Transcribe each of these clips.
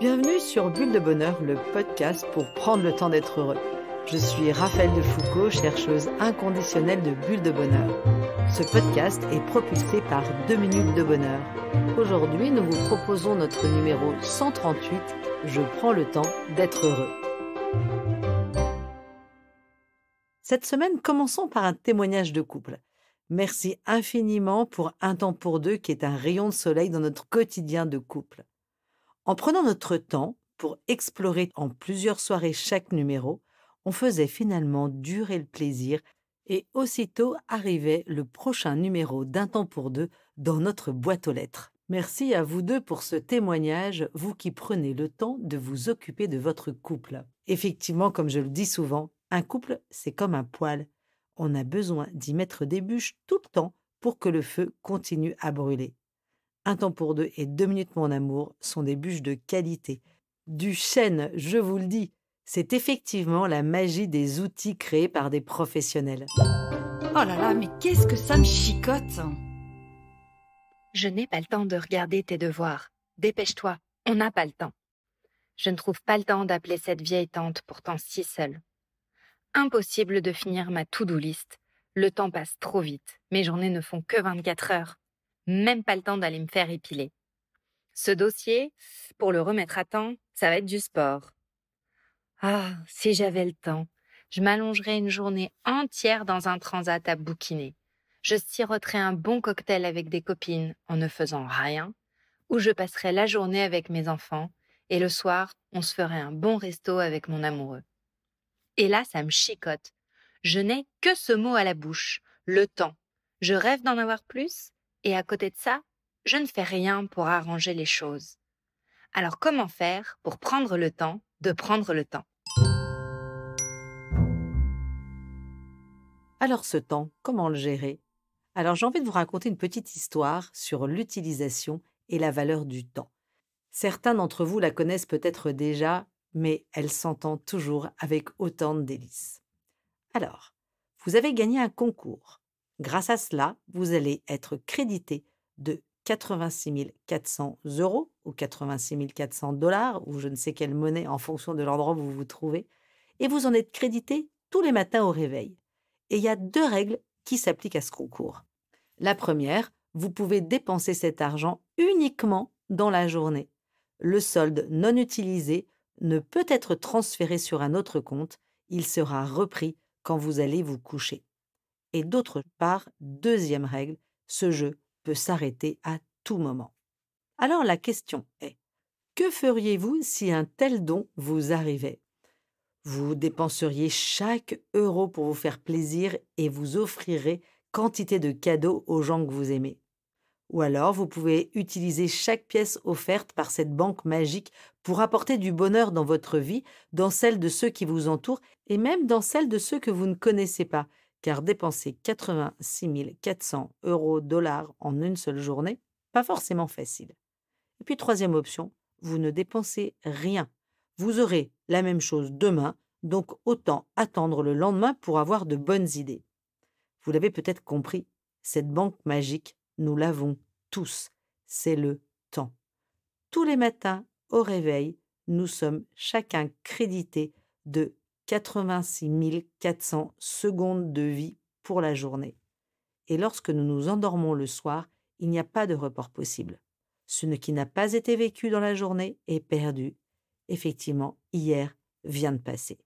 Bienvenue sur Bulle de Bonheur, le podcast pour prendre le temps d'être heureux. Je suis Raphaëlle Defoucault, chercheuse inconditionnelle de Bulle de Bonheur. Ce podcast est propulsé par 2 minutes de bonheur. Aujourd'hui, nous vous proposons notre numéro 138, Je prends le temps d'être heureux. Cette semaine, commençons par un témoignage de couple. Merci infiniment pour Un temps pour deux qui est un rayon de soleil dans notre quotidien de couple. En prenant notre temps pour explorer en plusieurs soirées chaque numéro, on faisait finalement durer le plaisir et aussitôt arrivait le prochain numéro d'Un temps pour deux dans notre boîte aux lettres. Merci à vous deux pour ce témoignage, vous qui prenez le temps de vous occuper de votre couple. Effectivement, comme je le dis souvent, un couple, c'est comme un poêle. On a besoin d'y mettre des bûches tout le temps pour que le feu continue à brûler. Un temps pour deux et 2 minutes mon amour sont des bûches de qualité. Du chêne, je vous le dis, c'est effectivement la magie des outils créés par des professionnels. Oh là là, mais qu'est-ce que ça me chicote! Je n'ai pas le temps de regarder tes devoirs. Dépêche-toi, on n'a pas le temps. Je ne trouve pas le temps d'appeler cette vieille tante pourtant si seule. Impossible de finir ma to-do list. Le temps passe trop vite. Mes journées ne font que 24 heures. Même pas le temps d'aller me faire épiler. Ce dossier, pour le remettre à temps, ça va être du sport. Ah, si j'avais le temps, je m'allongerais une journée entière dans un transat à bouquiner. Je siroterais un bon cocktail avec des copines en ne faisant rien, ou je passerais la journée avec mes enfants, et le soir, on se ferait un bon resto avec mon amoureux. Et là, ça me chicote. Je n'ai que ce mot à la bouche, le temps. Je rêve d'en avoir plus, et à côté de ça, je ne fais rien pour arranger les choses. Alors comment faire pour prendre le temps de prendre le temps? Alors ce temps, comment le gérer? Alors j'ai envie de vous raconter une petite histoire sur l'utilisation et la valeur du temps. Certains d'entre vous la connaissent peut-être déjà, mais elle s'entend toujours avec autant de délices. Alors, vous avez gagné un concours. Grâce à cela, vous allez être crédité de 86 400 € ou 86 400 $, ou je ne sais quelle monnaie en fonction de l'endroit où vous vous trouvez, et vous en êtes crédité tous les matins au réveil. Et il y a 2 règles qui s'appliquent à ce concours. La première, vous pouvez dépenser cet argent uniquement dans la journée. Le solde non utilisé ne peut être transféré sur un autre compte, il sera repris quand vous allez vous coucher. Et d'autre part, deuxième règle, ce jeu peut s'arrêter à tout moment. Alors la question est, que feriez-vous si un tel don vous arrivait? Vous dépenseriez chaque euro pour vous faire plaisir et vous offrirez quantité de cadeaux aux gens que vous aimez. Ou alors, vous pouvez utiliser chaque pièce offerte par cette banque magique pour apporter du bonheur dans votre vie, dans celle de ceux qui vous entourent et même dans celle de ceux que vous ne connaissez pas, car dépenser 86 400 €, dollars en une seule journée, pas forcément facile. Et puis, troisième option, vous ne dépensez rien. Vous aurez la même chose demain, donc autant attendre le lendemain pour avoir de bonnes idées. Vous l'avez peut-être compris, cette banque magique, nous l'avons tous, c'est le temps. Tous les matins, au réveil, nous sommes chacun crédités de 86 400 secondes de vie pour la journée. Et lorsque nous nous endormons le soir, il n'y a pas de report possible. Ce qui n'a pas été vécu dans la journée est perdu. Effectivement, hier vient de passer.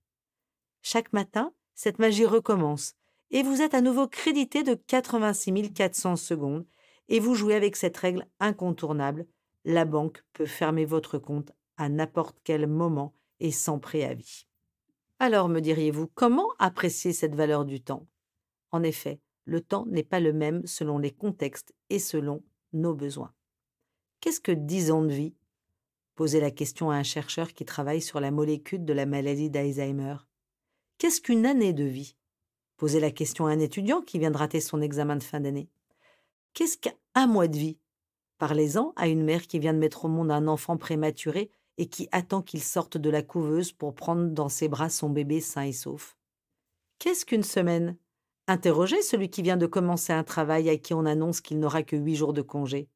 Chaque matin, cette magie recommence et vous êtes à nouveau crédité de 86 400 secondes et vous jouez avec cette règle incontournable. La banque peut fermer votre compte à n'importe quel moment et sans préavis. Alors, me diriez-vous, comment apprécier cette valeur du temps? En effet, le temps n'est pas le même selon les contextes et selon nos besoins. Qu'est-ce que 10 ans de vie? Posez la question à un chercheur qui travaille sur la molécule de la maladie d'Alzheimer. Qu'est-ce qu'une année de vie? Posez la question à un étudiant qui vient de rater son examen de fin d'année. Qu'est-ce qu'un mois de vie? Parlez-en à une mère qui vient de mettre au monde un enfant prématuré et qui attend qu'il sorte de la couveuse pour prendre dans ses bras son bébé sain et sauf. Qu'est-ce qu'une semaine? Interrogez celui qui vient de commencer un travail à qui on annonce qu'il n'aura que 8 jours de congé.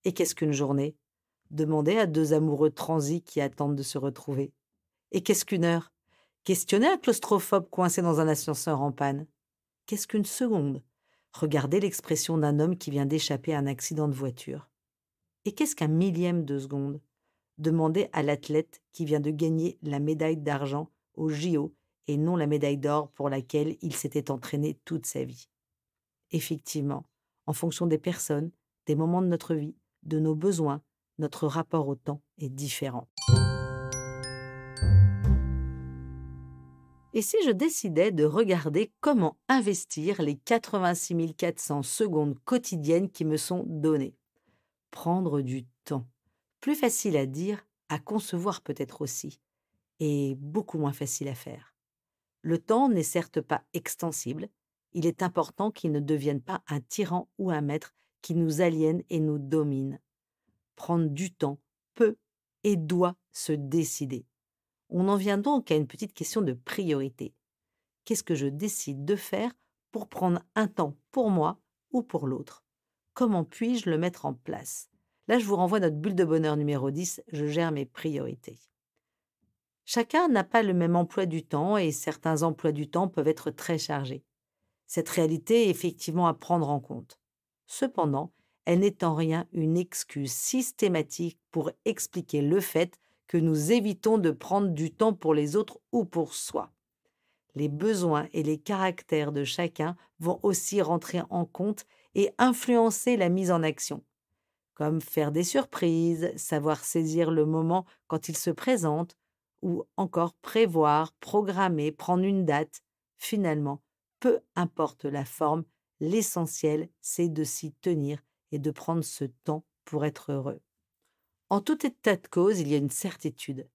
Et qu'est-ce qu'une journée? Demandez à deux amoureux transis qui attendent de se retrouver. Et qu'est-ce qu'une heure? Questionnez un claustrophobe coincé dans un ascenseur en panne. Qu'est-ce qu'une seconde? Regardez l'expression d'un homme qui vient d'échapper à un accident de voiture. Et qu'est-ce qu'un millième de seconde? Demandez à l'athlète qui vient de gagner la médaille d'argent au JO et non la médaille d'or pour laquelle il s'était entraîné toute sa vie. Effectivement, en fonction des personnes, des moments de notre vie, de nos besoins, notre rapport au temps est différent. Et si je décidais de regarder comment investir les 86 400 secondes quotidiennes qui me sont données? Prendre du temps. Plus facile à dire, à concevoir peut-être aussi, et beaucoup moins facile à faire. Le temps n'est certes pas extensible, il est important qu'il ne devienne pas un tyran ou un maître qui nous aliène et nous domine. Prendre du temps peut et doit se décider. On en vient donc à une petite question de priorité. Qu'est-ce que je décide de faire pour prendre un temps pour moi ou pour l'autre? Comment puis-je le mettre en place? Là, je vous renvoie à notre bulle de bonheur numéro 10, je gère mes priorités. Chacun n'a pas le même emploi du temps et certains emplois du temps peuvent être très chargés. Cette réalité est effectivement à prendre en compte. Cependant, elle n'est en rien une excuse systématique pour expliquer le fait que nous évitons de prendre du temps pour les autres ou pour soi. Les besoins et les caractères de chacun vont aussi rentrer en compte et influencer la mise en action, comme faire des surprises, savoir saisir le moment quand il se présente, ou encore prévoir, programmer, prendre une date. Finalement, peu importe la forme, l'essentiel, c'est de s'y tenir et de prendre ce temps pour être heureux. En tout état de cause, il y a une certitude.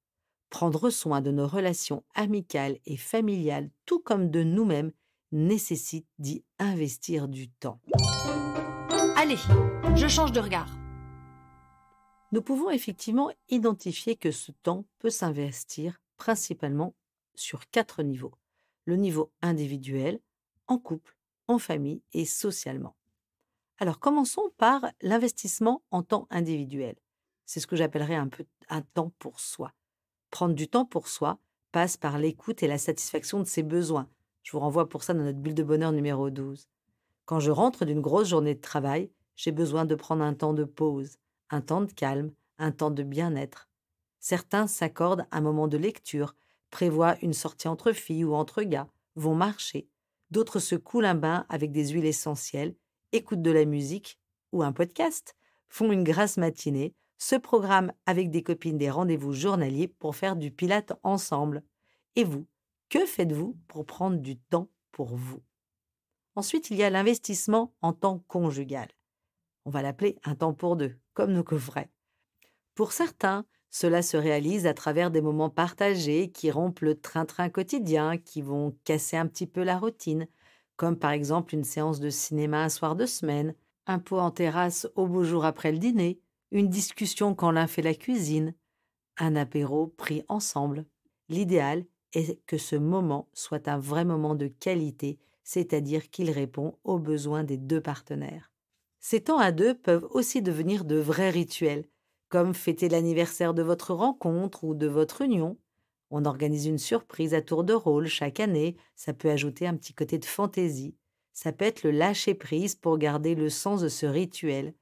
Prendre soin de nos relations amicales et familiales, tout comme de nous-mêmes, nécessite d'y investir du temps. Allez, je change de regard. Nous pouvons effectivement identifier que ce temps peut s'investir principalement sur 4 niveaux. Le niveau individuel, en couple, en famille et socialement. Alors commençons par l'investissement en temps individuel. C'est ce que j'appellerais un peu un temps pour soi. Prendre du temps pour soi passe par l'écoute et la satisfaction de ses besoins. Je vous renvoie pour ça dans notre bulle de bonheur numéro 12. Quand je rentre d'une grosse journée de travail, j'ai besoin de prendre un temps de pause, un temps de calme, un temps de bien-être. Certains s'accordent un moment de lecture, prévoient une sortie entre filles ou entre gars, vont marcher. D'autres se coulent un bain avec des huiles essentielles, écoutent de la musique ou un podcast, font une grasse matinée, se programment avec des copines des rendez-vous journaliers pour faire du pilate ensemble. Et vous, que faites-vous pour prendre du temps pour vous? Ensuite, il y a l'investissement en temps conjugal. On va l'appeler un temps pour deux, comme nos coffrets. Pour certains, cela se réalise à travers des moments partagés qui rompent le train-train quotidien, qui vont casser un petit peu la routine, comme par exemple une séance de cinéma un soir de semaine, un pot en terrasse au beau jour après le dîner, une discussion quand l'un fait la cuisine, un apéro pris ensemble. L'idéal est que ce moment soit un vrai moment de qualité, c'est-à-dire qu'il répond aux besoins des deux partenaires. Ces temps à deux peuvent aussi devenir de vrais rituels, comme fêter l'anniversaire de votre rencontre ou de votre union. On organise une surprise à tour de rôle chaque année, ça peut ajouter un petit côté de fantaisie. Ça peut être le lâcher-prise pour garder le sens de ce rituel.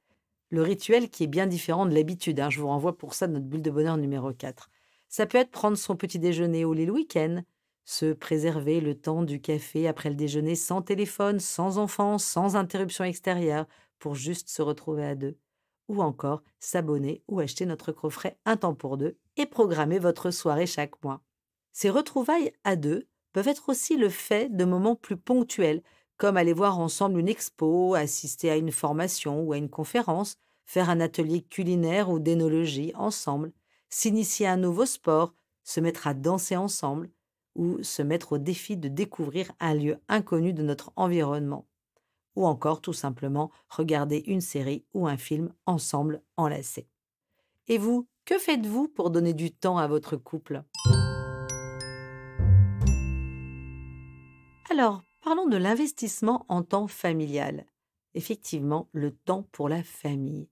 Le rituel qui est bien différent de l'habitude, je vous renvoie pour ça à notre bulle de bonheur numéro 4. Ça peut être prendre son petit déjeuner au lit le week-end, se préserver le temps du café après le déjeuner sans téléphone, sans enfants, sans interruption extérieure, pour juste se retrouver à deux. Ou encore s'abonner ou acheter notre coffret Un temps pour deux et programmer votre soirée chaque mois. Ces retrouvailles à deux peuvent être aussi le fait de moments plus ponctuels, comme aller voir ensemble une expo, assister à une formation ou à une conférence, faire un atelier culinaire ou d'énologie ensemble, s'initier à un nouveau sport, se mettre à danser ensemble ou se mettre au défi de découvrir un lieu inconnu de notre environnement. Ou encore tout simplement regarder une série ou un film ensemble enlacés. Et vous, que faites-vous pour donner du temps à votre couple? Alors, parlons de l'investissement en temps familial. Effectivement, le temps pour la famille.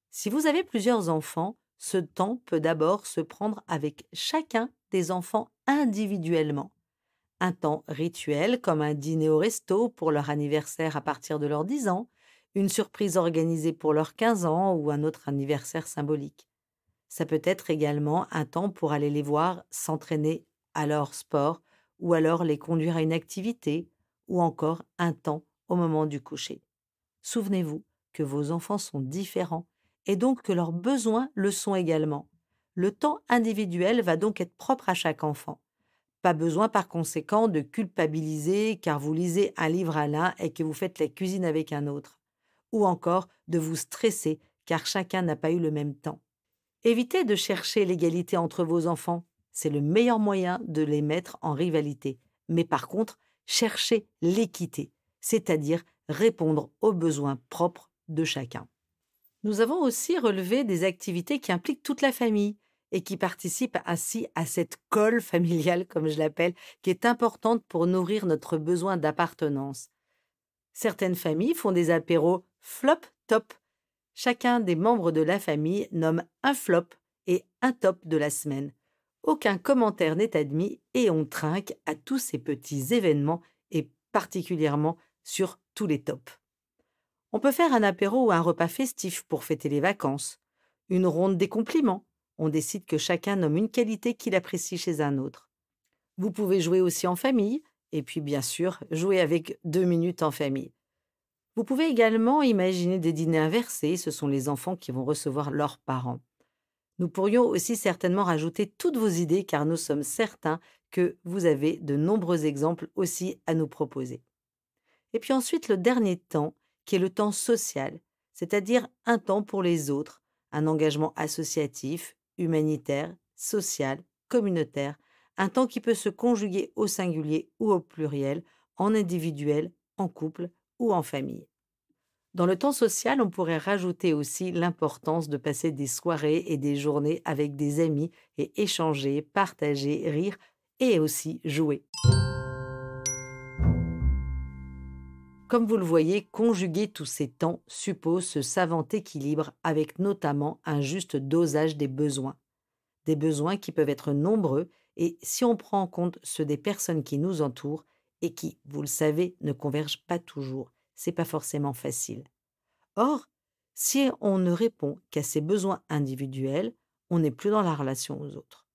Si vous avez plusieurs enfants, ce temps peut d'abord se prendre avec chacun des enfants individuellement. Un temps rituel comme un dîner au resto pour leur anniversaire à partir de leurs 10 ans, une surprise organisée pour leurs 15 ans ou un autre anniversaire symbolique. Ça peut être également un temps pour aller les voir s'entraîner à leur sport ou alors les conduire à une activité ou encore un temps au moment du coucher. Souvenez-vous que vos enfants sont différents et donc que leurs besoins le sont également. Le temps individuel va donc être propre à chaque enfant. Pas besoin par conséquent de culpabiliser car vous lisez un livre à l'un et que vous faites la cuisine avec un autre. Ou encore de vous stresser car chacun n'a pas eu le même temps. Évitez de chercher l'égalité entre vos enfants. C'est le meilleur moyen de les mettre en rivalité. Mais par contre, cherchez l'équité, c'est-à-dire répondre aux besoins propres de chacun. Nous avons aussi relevé des activités qui impliquent toute la famille et qui participent ainsi à cette colle familiale, comme je l'appelle, qui est importante pour nourrir notre besoin d'appartenance. Certaines familles font des apéros flop-top. Chacun des membres de la famille nomme un flop et un top de la semaine. Aucun commentaire n'est admis et on trinque à tous ces petits événements et particulièrement sur tous les tops. On peut faire un apéro ou un repas festif pour fêter les vacances. Une ronde des compliments. On décide que chacun nomme une qualité qu'il apprécie chez un autre. Vous pouvez jouer aussi en famille et puis bien sûr jouer avec 2 minutes en famille. Vous pouvez également imaginer des dîners inversés, ce sont les enfants qui vont recevoir leurs parents. Nous pourrions aussi certainement rajouter toutes vos idées car nous sommes certains que vous avez de nombreux exemples aussi à nous proposer. Et puis ensuite le dernier temps, qui est le temps social, c'est-à-dire un temps pour les autres, un engagement associatif, humanitaire, social, communautaire, un temps qui peut se conjuguer au singulier ou au pluriel, en individuel, en couple ou en famille. Dans le temps social, on pourrait rajouter aussi l'importance de passer des soirées et des journées avec des amis et échanger, partager, rire et aussi jouer. Comme vous le voyez, conjuguer tous ces temps suppose ce savant équilibre avec notamment un juste dosage des besoins. Des besoins qui peuvent être nombreux et si on prend en compte ceux des personnes qui nous entourent et qui, vous le savez, ne convergent pas toujours, c'est pas forcément facile. Or, si on ne répond qu'à ses besoins individuels, on n'est plus dans la relation aux autres.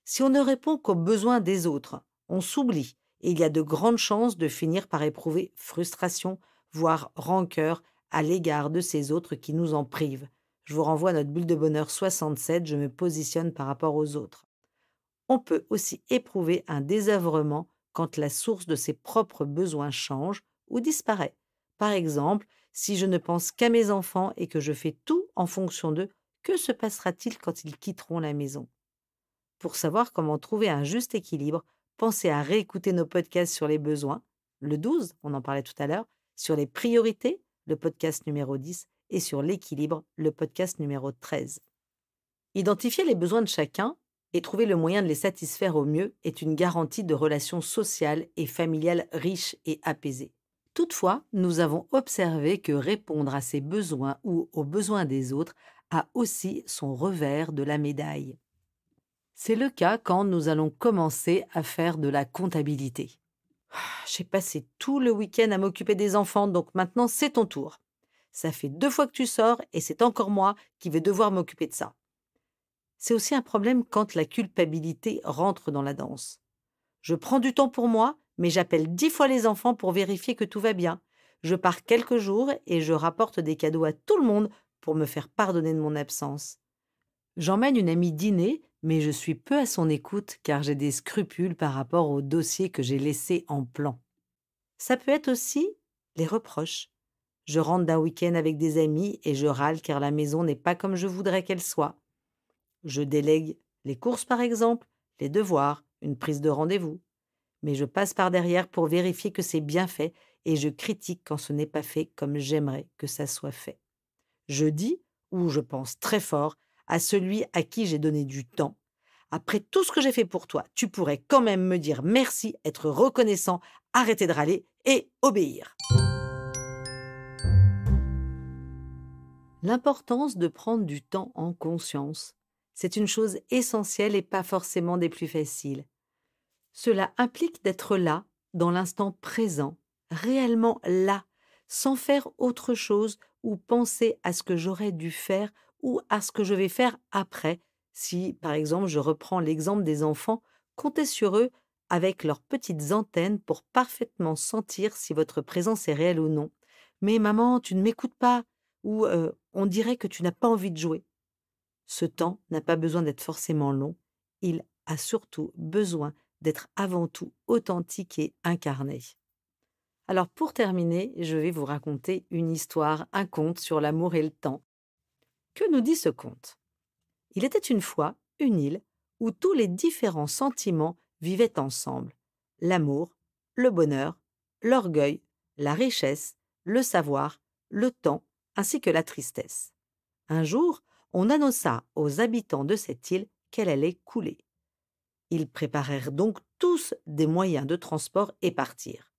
Si on ne répond qu'aux besoins des autres, on s'oublie et il y a de grandes chances de finir par éprouver frustration, voire rancœur à l'égard de ces autres qui nous en privent. Je vous renvoie à notre bulle de bonheur 67, je me positionne par rapport aux autres. On peut aussi éprouver un désœuvrement quand la source de ses propres besoins change ou disparaît. Par exemple, si je ne pense qu'à mes enfants et que je fais tout en fonction d'eux, que se passera-t-il quand ils quitteront la maison? Pour savoir comment trouver un juste équilibre, pensez à réécouter nos podcasts sur les besoins, le 12, on en parlait tout à l'heure, sur les priorités, le podcast numéro 10, et sur l'équilibre, le podcast numéro 13. Identifier les besoins de chacun et trouver le moyen de les satisfaire au mieux est une garantie de relations sociales et familiales riches et apaisées. Toutefois, nous avons observé que répondre à ses besoins ou aux besoins des autres a aussi son revers de la médaille. C'est le cas quand nous allons commencer à faire de la comptabilité. J'ai passé tout le week-end à m'occuper des enfants, donc maintenant c'est ton tour. Ça fait 2 fois que tu sors et c'est encore moi qui vais devoir m'occuper de ça. C'est aussi un problème quand la culpabilité rentre dans la danse. Je prends du temps pour moi, mais j'appelle 10 fois les enfants pour vérifier que tout va bien. Je pars quelques jours et je rapporte des cadeaux à tout le monde pour me faire pardonner de mon absence. J'emmène une amie dîner, mais je suis peu à son écoute car j'ai des scrupules par rapport au dossier que j'ai laissé en plan. Ça peut être aussi les reproches. Je rentre d'un week-end avec des amis et je râle car la maison n'est pas comme je voudrais qu'elle soit. Je délègue les courses par exemple, les devoirs, une prise de rendez-vous. Mais je passe par derrière pour vérifier que c'est bien fait et je critique quand ce n'est pas fait comme j'aimerais que ça soit fait. Je dis, ou je pense très fort, à celui à qui j'ai donné du temps. Après tout ce que j'ai fait pour toi, tu pourrais quand même me dire merci, être reconnaissant, arrêter de râler et obéir. L'importance de prendre du temps en conscience. C'est une chose essentielle et pas forcément des plus faciles. Cela implique d'être là, dans l'instant présent, réellement là, sans faire autre chose ou penser à ce que j'aurais dû faire ou à ce que je vais faire après. Si, par exemple, je reprends l'exemple des enfants, comptez sur eux avec leurs petites antennes pour parfaitement sentir si votre présence est réelle ou non. Mais maman, tu ne m'écoutes pas, ou on dirait que tu n'as pas envie de jouer. Ce temps n'a pas besoin d'être forcément long, il a surtout besoin d'être avant tout authentique et incarné. Alors pour terminer, je vais vous raconter une histoire, un conte sur l'amour et le temps. Que nous dit ce conte? Il était une fois une île où tous les différents sentiments vivaient ensemble. L'amour, le bonheur, l'orgueil, la richesse, le savoir, le temps, ainsi que la tristesse. Un jour, on annonça aux habitants de cette île qu'elle allait couler. Ils préparèrent donc tous des moyens de transport et partirent.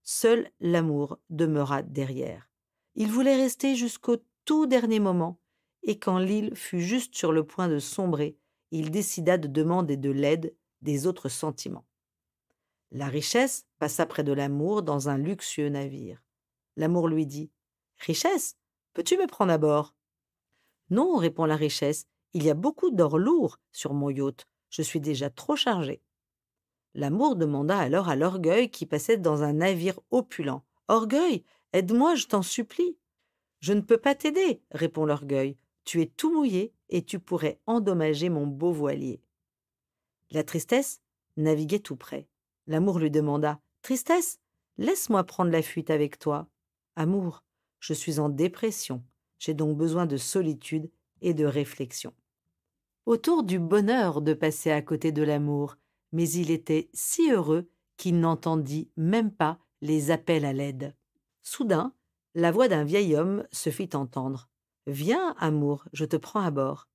Seul l'amour demeura derrière. Il voulait rester jusqu'au tout dernier moment, et quand l'île fut juste sur le point de sombrer, il décida de demander de l'aide des autres sentiments. La richesse passa près de l'amour dans un luxueux navire. L'amour lui dit « Richesse, peux-tu me prendre à bord ?»« Non, répond la richesse, il y a beaucoup d'or lourd sur mon yacht, je suis déjà trop chargé. » L'amour demanda alors à l'orgueil qui passait dans un navire opulent. « Orgueil, aide-moi, je t'en supplie. »« Je ne peux pas t'aider, répond l'orgueil, tu es tout mouillé et tu pourrais endommager mon beau voilier. » La tristesse naviguait tout près. L'amour lui demanda « Tristesse, laisse-moi prendre la fuite avec toi. »« Amour, je suis en dépression, j'ai donc besoin de solitude et de réflexion. » Autour du bonheur de passer à côté de l'amour, mais il était si heureux qu'il n'entendit même pas les appels à l'aide. Soudain, la voix d'un vieil homme se fit entendre. « Viens, amour, je te prends à bord. »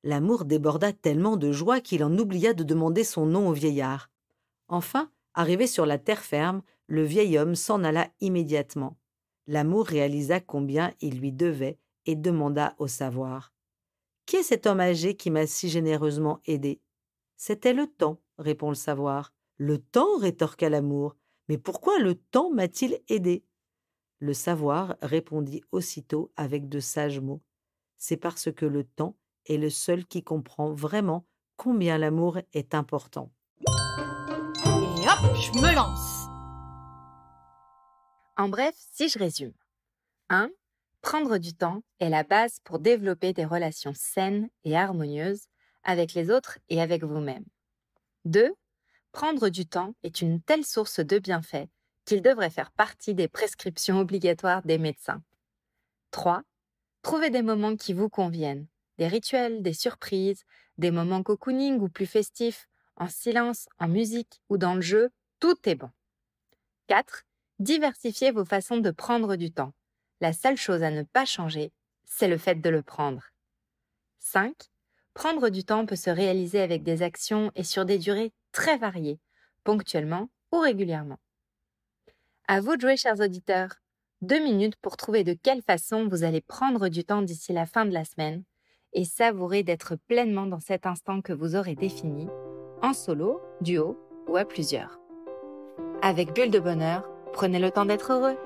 L'amour déborda tellement de joie qu'il en oublia de demander son nom au vieillard. Enfin, arrivé sur la terre ferme, le vieil homme s'en alla immédiatement. L'amour réalisa combien il lui devait et demanda au savoir. « Qui est cet homme âgé qui m'a si généreusement aidé ?»« C'était le temps, répond le savoir. »« Le temps, rétorqua l'amour. Mais pourquoi le temps m'a-t-il aidé ?» Le savoir répondit aussitôt avec de sages mots. « C'est parce que le temps est le seul qui comprend vraiment combien l'amour est important. » Et hop, je me lance. En bref, si je résume. 1. Prendre du temps est la base pour développer des relations saines et harmonieuses avec les autres et avec vous-même. 2. Prendre du temps est une telle source de bienfaits qu'il devrait faire partie des prescriptions obligatoires des médecins. 3. Trouvez des moments qui vous conviennent, des rituels, des surprises, des moments cocooning ou plus festifs, en silence, en musique ou dans le jeu, tout est bon. 4. Diversifiez vos façons de prendre du temps. La seule chose à ne pas changer, c'est le fait de le prendre. 5. Prendre du temps peut se réaliser avec des actions et sur des durées très variées, ponctuellement ou régulièrement. À vous de jouer, chers auditeurs. 2 minutes pour trouver de quelle façon vous allez prendre du temps d'ici la fin de la semaine et savourer d'être pleinement dans cet instant que vous aurez défini, en solo, duo ou à plusieurs. Avec Bulle de Bonheur, prenez le temps d'être heureux.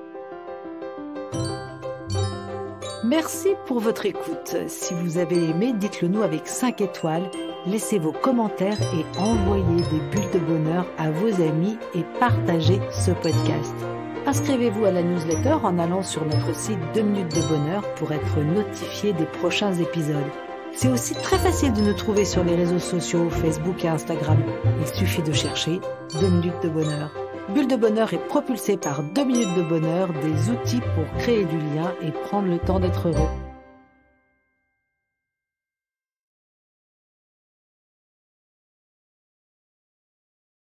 Merci pour votre écoute. Si vous avez aimé, dites-le nous avec 5 étoiles. Laissez vos commentaires et envoyez des bulles de bonheur à vos amis et partagez ce podcast. Inscrivez-vous à la newsletter en allant sur notre site 2 minutes de bonheur pour être notifié des prochains épisodes. C'est aussi très facile de nous trouver sur les réseaux sociaux, Facebook et Instagram. Il suffit de chercher 2 minutes de bonheur. Bulle de bonheur est propulsée par 2 minutes de bonheur, des outils pour créer du lien et prendre le temps d'être heureux.